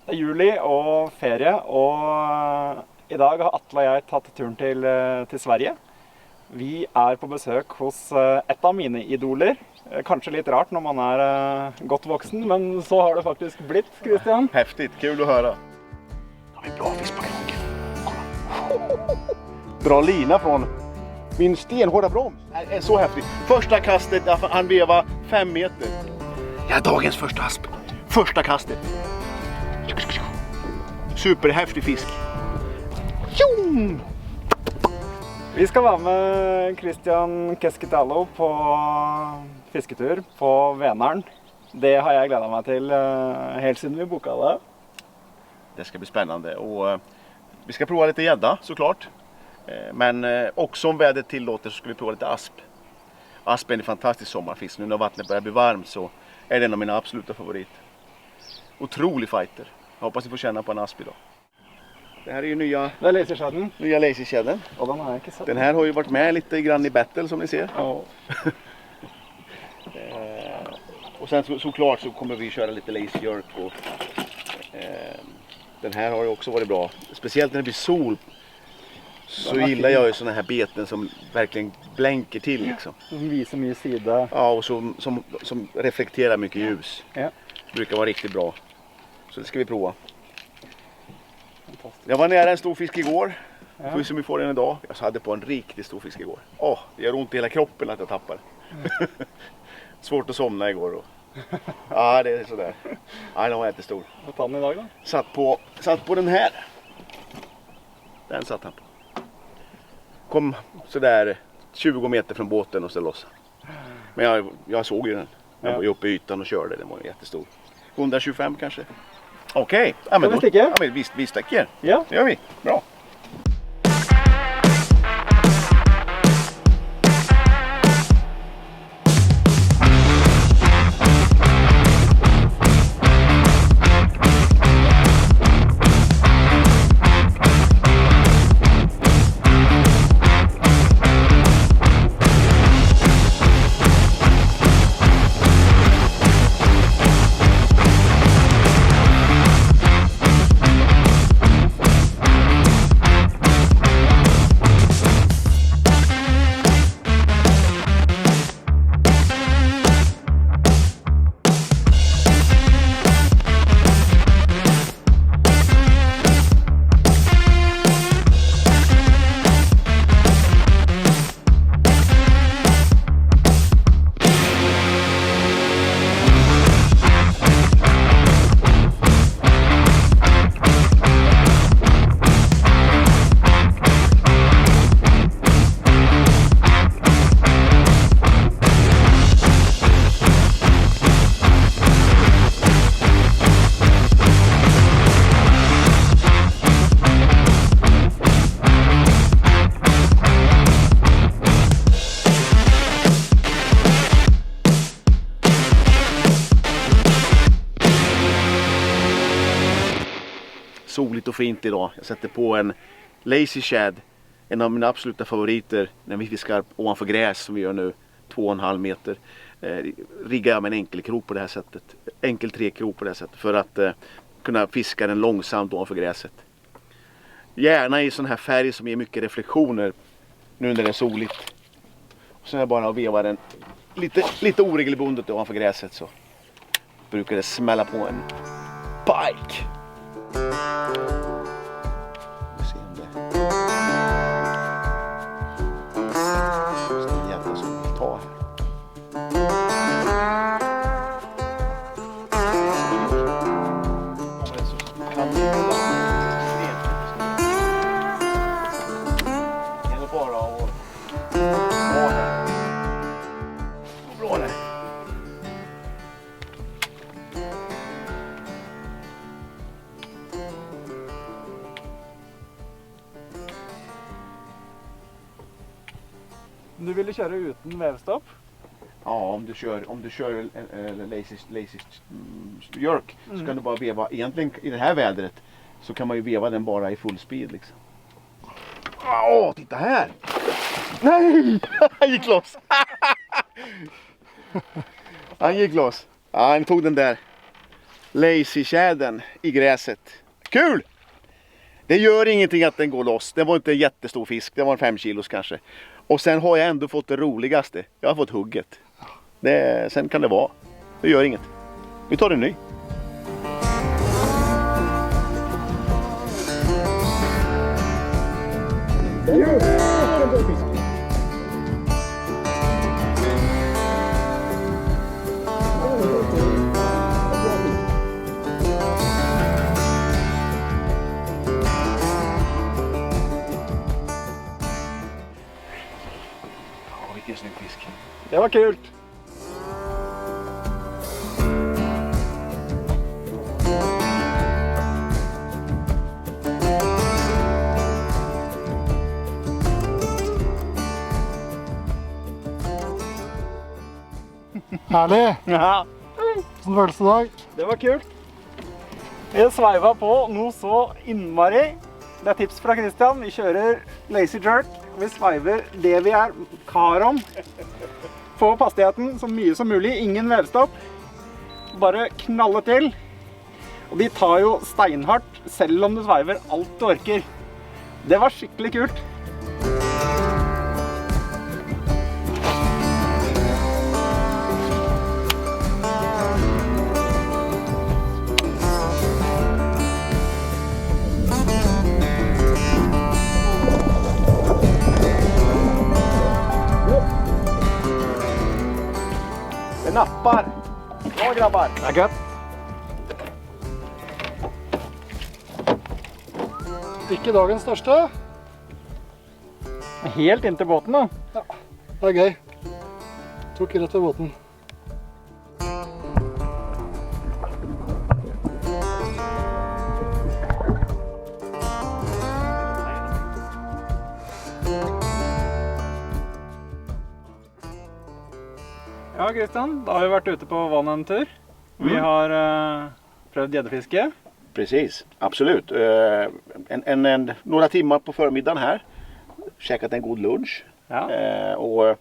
Det är juli och ferie, och idag har Atle och jag tagit turen till Sverige. Vi är på besök hos ett av mina idoler. Kanske lite rart när man är gott vuxen, men så har det faktiskt blivit, Christian. Häftigt, kul att höra. Har vi bra fisk på kroken? Dra lina från min stenhårda broms. Det är så häftigt. Första kastet, han vevar 5 meter. Ja, dagens första asp. Första kastet. Superhäftig fisk. Tjong! Vi ska vara med Christian Keskitalo på fisketur på Vänern. Det har jag glädjat mig till helt sedan vi bokade. Det ska bli spännande och vi ska prova lite gädda såklart. Men också om vädret tillåter så ska vi prova lite asp. Asp är en fantastisk sommarfisk. Nu när vattnet börjar bli varmt så är det en av mina absoluta favoriter. Otrolig fighter. Jag hoppas ni får känna på en asp idag. Det här är ju nya lasershadden. Och den har jag inte sett. Den här har ju varit med lite grann i battle som ni ser. Ja. Och sen såklart så kommer vi köra lite lazy jerk och den här har ju också varit bra. Speciellt när det blir sol så gillar jag ju såna här beten som verkligen blänker till liksom. Som visar min sida. Ja, och som reflekterar mycket ljus. Ja. Brukar vara riktigt bra. Så det ska vi prova. Jag var nära en stor fisk igår. Får vi se om vi får den idag. Jag hade på en riktigt stor fisk igår. Det gör ont i hela kroppen att jag tappar. Svårt att somna igår då. Ja, det är sådär. Ja, den var jättestor. Vad tar den idag då? Satt på den här. Den satt han på. Kom sådär 20 meter från båten och så loss. Men jag såg ju den. Jag var ju uppe i ytan och körde. Den var jättestor. 125 kanske. Okej. Ja, men vi sticka? Ja, men vi sticker. Ja. Det gör vi. Bra. Soligt och fint idag. Jag sätter på en lazy shad. En av mina absoluta favoriter när vi fiskar ovanför gräs som vi gör nu. 2,5 meter. Riggar jag med en enkelkrok på det här sättet. Enkel trekrok på det här sättet. För att kunna fiska den långsamt ovanför gräset. Gärna i sån här färg som ger mycket reflektioner. Nu när det är soligt. Och så är jag bara och vevar den lite oregelbundet ovanför gräset så brukar det smälla på en pike. Vi ser om det. Så det är jävla som vi tar här. Det gäller bara att ha här. Så bra det. Du ville köra utan vävstopp? Ja, om du kör lazy jerk så kan du bara veva, egentligen i det här vädret så kan man ju veva den bara i full speed liksom. Titta här! Nej! Han gick loss! Han gick loss! Ja, han tog den där. lazy-tjädern i gräset. Kul! Det gör ingenting att den går loss. Det var inte en jättestor fisk. Det var en 5 kilos kanske. Och sen har jag ändå fått det roligaste. Jag har fått hugget. Sen kan det vara. Det gör inget. Vi tar en ny. Vilken snygg fisk. Det var kul. Herlig! Ja, Sånn følelse i dag. det var kult. Vi sveiva på noe så innmari. Det er tips fra Christian. Vi kjører lazy jerk. Vi sveiver det vi er kar om. Få opp hastigheten så mye som mulig. Ingen vevstopp. Bare knalle til. Og de tar jo steinhardt, selv om du sveiver alt du orker. Det var skikkelig kult. Det nappar. Bra grabbar. Det er gøtt. Ikke dagens største. Helt inn til båten da. Ja, det er gøy. Tok rett ved båten. Ja, Christian, da har vi vært ute på vannet en tur. Vi har prøvd gäddfiske. Precis, absolut. Några timmar på förmiddagen här. Käkat en god lunch. Ja. Och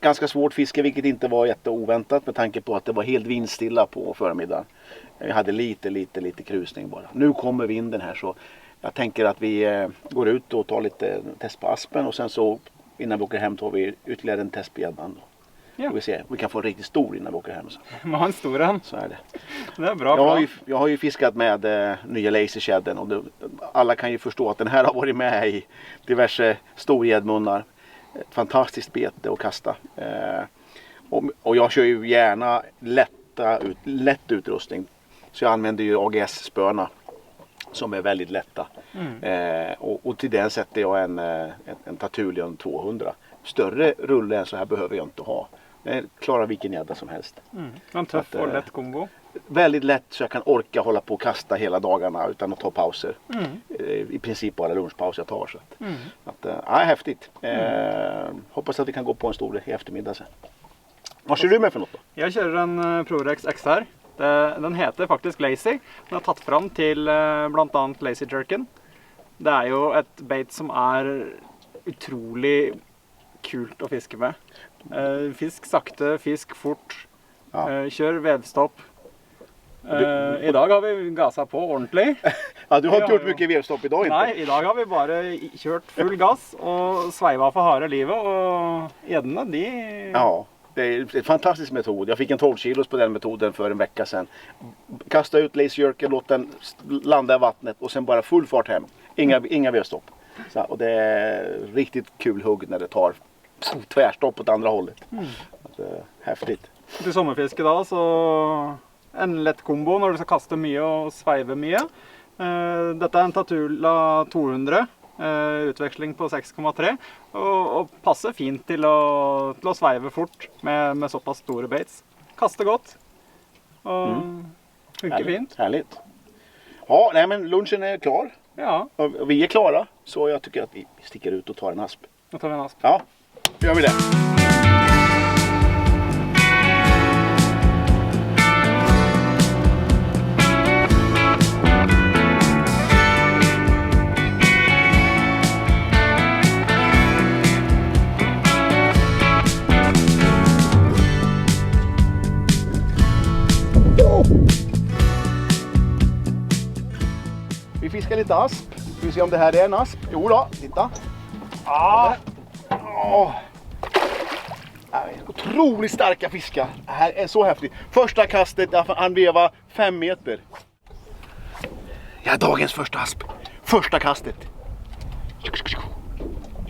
ganska svårt fiske, vilket inte var jätteoväntat med tanke på att det var helt vindstilla på förmiddagen. Vi hade lite krusning bara. Nu kommer vinden här så jag tänker att vi går ut och tar lite test på aspen och sen så innan vi åker hem tar vi ytterligare en test på gäddan. Ja. Vi ser, vi kan få en riktigt stor innan vi åker hem. Man har en stor en. Så är det. Det är bra. Jag har ju fiskat med nya lazy-tjädern och alla kan ju förstå att den här har varit med i diverse storgäddmunnar. Ett fantastiskt bete att kasta. Och jag kör ju gärna lätt utrustning. Så jag använder ju AGS-spöna som är väldigt lätta. Och till den sätter jag en Tatulion 200. Större rulle än så här behöver jag inte ha. Jag klarar vilken gädda som helst. En tuff och lätt kombo. Väldigt lätt så jag kan orka hålla på och kasta hela dagarna utan att ta pauser. I princip bara lunchpaus jag tar. Så häftigt. Hoppas att vi kan gå på en stor i eftermiddag sen. Vad kör du med för något då? Jag kör en ProRex XR. Den heter faktisk Lazy. Den har tatt fram til blant annet Lazy Jerken. Det er jo et bait som er utrolig kult å fiske med. Fisk sakte, fisk fort. Ja. Kjør vevstopp. I dag har vi gasa på ordentlig. Ja, du har inte gjort mycket vevstopp idag inte? Nej, i dag har vi bara kört full gas och sveiva för harde livet och gäddorna, de... Ja, det är en fantastisk metod. Jag fick en 12 kilos på den metoden för en vecka sedan. Kasta ut lazy jerken, låt den landa i vattnet och sen bara full fart hem. Inga vevstopp. Så, och det är riktigt kul hugg när det tar tvärstopp åt andra hållet. Häftigt. Till sommarfiske då så en lätt kombo när du ska kasta mycket och sveiva mycket. Detta är en Tatula 200. Utväxling på 6,3 och passar fint till att sveiva fort med så pass stora baits. Kasta gott och funkar fint. Härligt. Ja, nej men lunchen är klar. Ja, Och vi är klara så jag tycker att vi sticker ut och tar en asp. då tar vi en asp. Ja, gör vi det. Vi fiskar lite asp. Ska vi se om det här är en asp. Jo då, titta. Ja. Otroligt starka fiskar. Det här är så häftigt. Första kastet, han veva 5 meter. Ja, dagens första asp. Första kastet.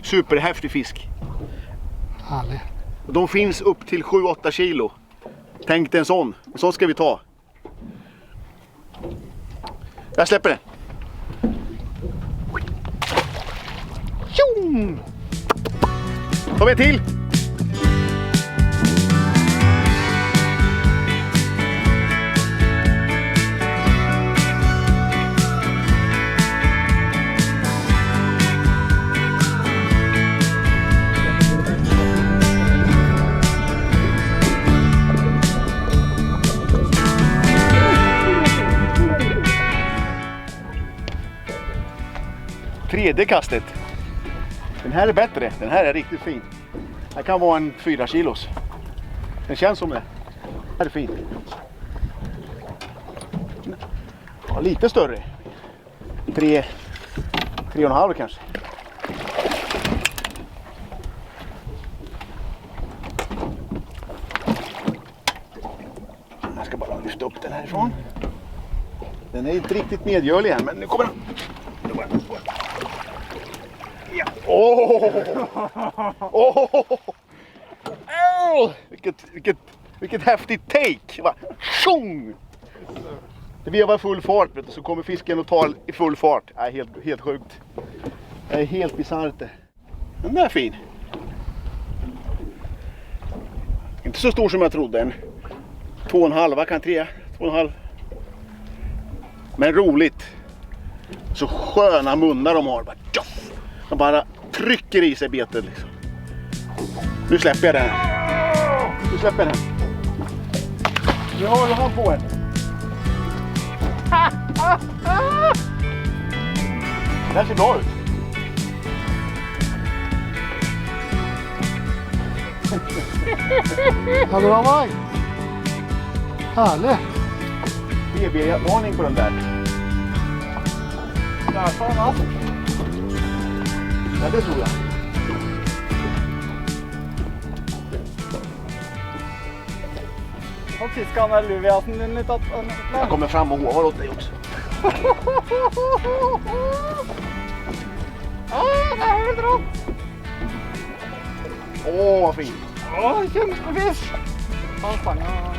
Superhäftig fisk. Härlig. De finns upp till 7-8 kilo. Tänk dig en sån. En sån ska vi ta. Jag släpper den. Tjong! Tar vi en till. Tredje kastet. Den här är bättre. Den här är riktigt fin. Det kan vara en 4 kilos. Den känns som det. Den här är fin. Ja, lite större. 3,5 kanske. Jag ska bara lyfta upp den härifrån. Den är inte riktigt medgörlig än, men nu kommer den. Ja. Vilket häftigt take. Va? Tjong! Det vevar full fart, vet du, så kommer fisken och tar i full fart. Helt sjukt. Det är helt bisarrt det. Den är fin. Inte så stor som jag trodde. En 2,5, kan 3. 2,5. Men roligt. Så sköna munnar de har. De bara trycker i sig betet liksom. Nu släpper jag den här. Nu har han på en. Det här ser bra ut. Ja, det var varg. Härlig. BB-varning på den där. Där får han asp. Ja, det tror jag. Och fiskar han luviasen din lite att... Jag kommer fram och hovar åt dig också. Det här är bra. Åh, vad fint. Kämpefisk. Han fångar.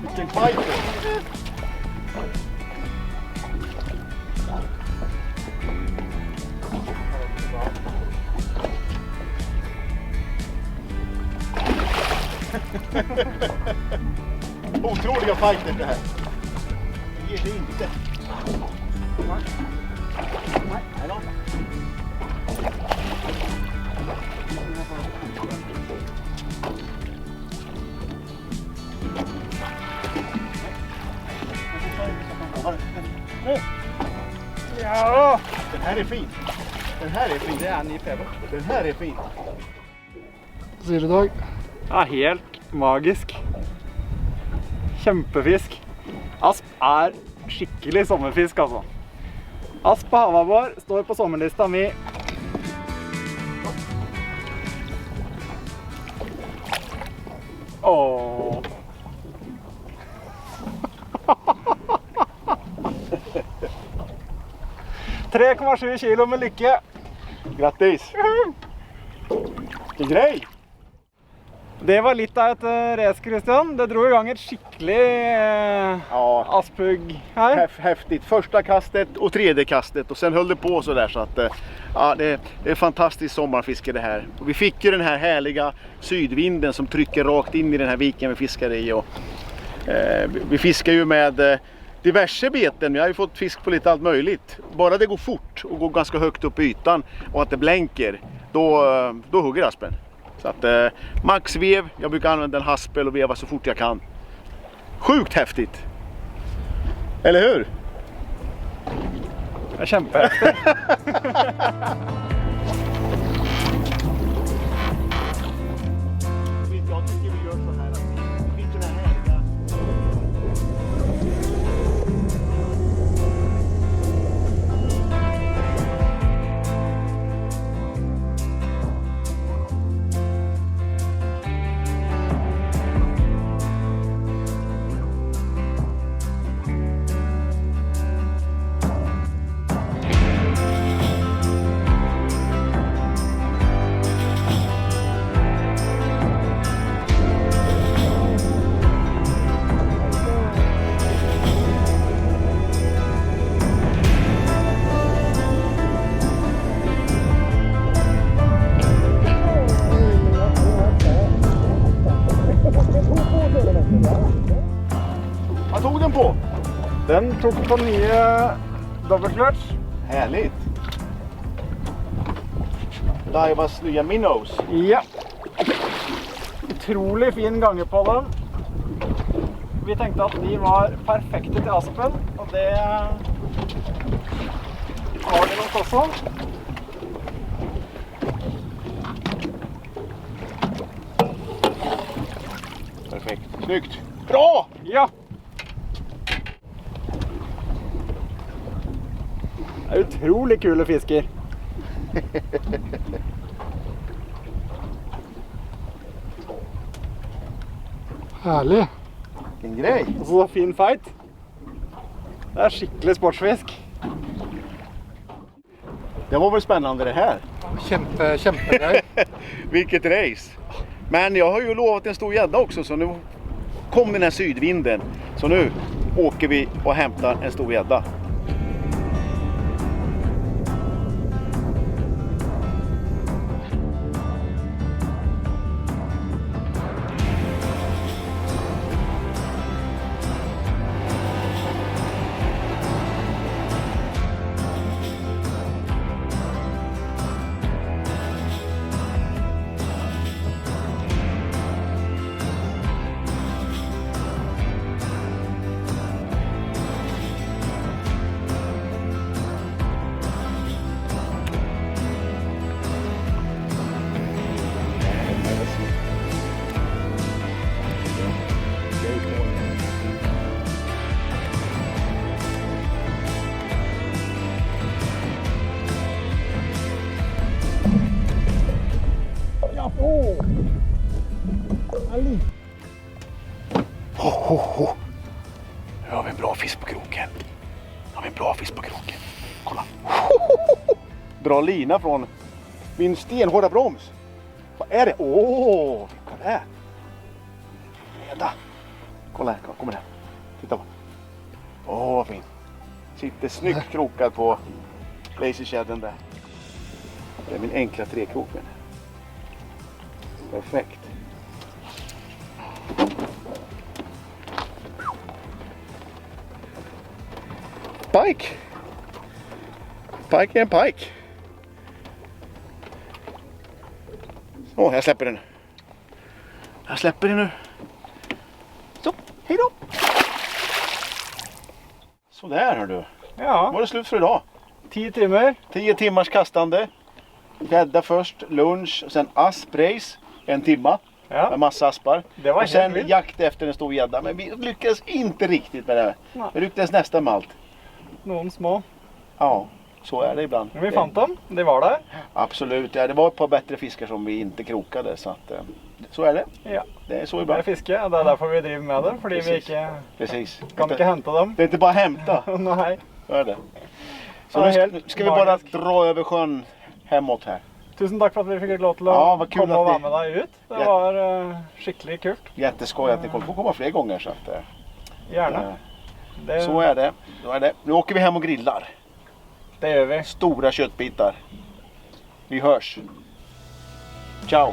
Vilken fighter. Otroliga fighter det här. Det ger sig inte. Nej då. Ja! Den här är fin. Den här är fin. Det är en ny feber. Den här är fin. Vad säger du, Dag? Ja, helt magisk. Kjempefisk. Asp er skikkelig sommerfisk, altså. Asp på havabbor står på sommerlista mi. Åh. 3,7 kilo med lykke. Grattis. Vilken grej. Det var litt av et race, Christian. Det drog igång ett skicklig asphugg här. Häftigt. Första kastet och tredje kastet och sen höll det på så där så att ja, det är fantastiskt sommarfiske det här. Och vi fick ju den här härliga sydvinden som trycker rakt in i den här viken vi fiskar i och vi fiskar ju med diverse beten. Jag har ju fått fisk på lite allt möjligt. Bara det går fort och går ganska högt upp i ytan och att det blänker, då hugger aspen. Så att maxvev, jag brukar använda en haspel och veva så fort jag kan. Sjukt häftigt. Eller hur? Det är kämpehäftigt. Jag tycker vi gör så här att vi kan härliga. Vad tog den på? Den tog på nya dubbelklöts. Härligt. Daivas nya minnows. Ja. Otroligt fin gånger på dem. Vi tänkte att de var perfekta till aspen och det var det nog också. Perfekt. Snyggt. Bra! Ja. Det är otroligt kul att fiska. Härlig. Vilken grej. Och så fin fight. Det är skicklig sportsfisk. Det var väl spännande det här. Kämpegrej. Vilket race. Men jag har ju lovat en stor gädda också, så nu kom den här sydvinden. Så nu åker vi och hämtar en stor gädda. Nu har vi en bra fisk på kroken. Kolla. Bra lina från min stenhårda broms. Vad är det? Åh, vad är det? Gädda. Kolla här, kommer här. Titta på. Åh, vad fin. Sitter snyggt krokad på lazy shadden där. Det är min enkla trekrok. Perfekt. Pike. Pike är en pike. Åh, jag släpper den. Nu. Så, hej då. Så där hör du. Ja, Var det slut för idag? 10 timmar. 10 timmars kastande. Gädda först, lunch, sen asprace. 1 timma. Ja. Med massa aspar. Det var och sen helt vilt. jakt efter en stor gädda. Men vi lyckades inte riktigt med det. Nej. Vi lyckades nästan med allt. Någon små. Ja, så är det ibland. Men vi fann dem. Det var där. Absolut, ja, det var ett par bättre fiskar som vi inte krokade. Så, att, så är det. Ja. Det är så Det är ibland. fiske, och det är därför vi driver med det. För vi Precis. inte Precis. kan inte hämta dem. Det är inte bara hämta. Nej. Så är det. Så Ja, nu helt nu ska vi bara magisk. dra över sjön hemåt här. Tusen tack för att vi fick lov till att Ja, vad kul komma och att vara med dig ut. Det Ja. var skickligt kul. Jätteskoj att ni kommer få komma fler gånger. Så, att, Gärna. Det, så är det. Så är det. Nu åker vi hem och grillar. det gör vi. Stora köttbitar. Vi hörs. Ciao.